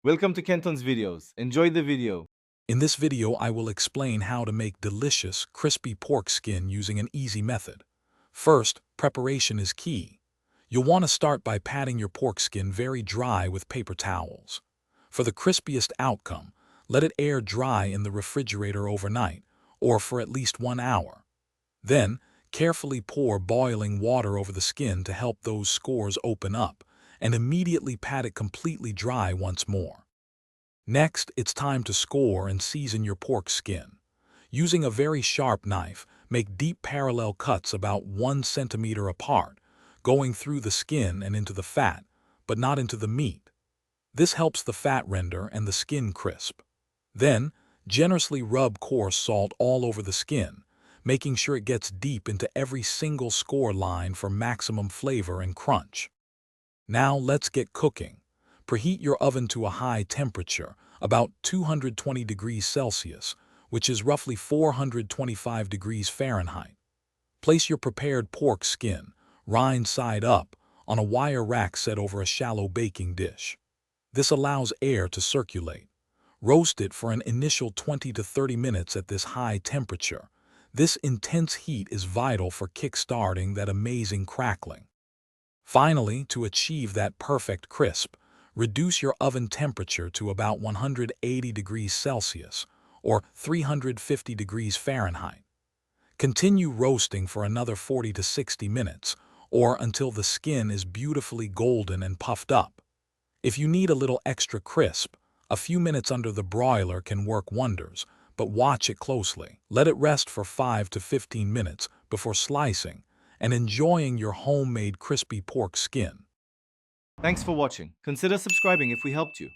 Welcome to Kenton's videos. Enjoy the video. In this video, I will explain how to make delicious, crispy pork skin using an easy method. First, preparation is key. You'll want to start by patting your pork skin very dry with paper towels. For the crispiest outcome, let it air dry in the refrigerator overnight, or for at least 1 hour. Then, carefully pour boiling water over the skin to help those scores open up, and immediately pat it completely dry once more. Next, it's time to score and season your pork skin. Using a very sharp knife, make deep parallel cuts about 1 centimeter apart, going through the skin and into the fat, but not into the meat. This helps the fat render and the skin crisp. Then, generously rub coarse salt all over the skin, making sure it gets deep into every single score line for maximum flavor and crunch. Now let's get cooking. Preheat your oven to a high temperature, about 220 degrees Celsius, which is roughly 425 degrees Fahrenheit. Place your prepared pork skin, rind side up, on a wire rack set over a shallow baking dish. This allows air to circulate. Roast it for an initial 20 to 30 minutes at this high temperature. This intense heat is vital for kick-starting that amazing crackling. Finally, to achieve that perfect crisp, reduce your oven temperature to about 180 degrees Celsius or 350 degrees Fahrenheit. Continue roasting for another 40 to 60 minutes or until the skin is beautifully golden and puffed up. If you need a little extra crisp, a few minutes under the broiler can work wonders, but watch it closely. Let it rest for 5 to 15 minutes before slicing and enjoying your homemade crispy pork skin. Thanks for watching. Consider subscribing if we helped you.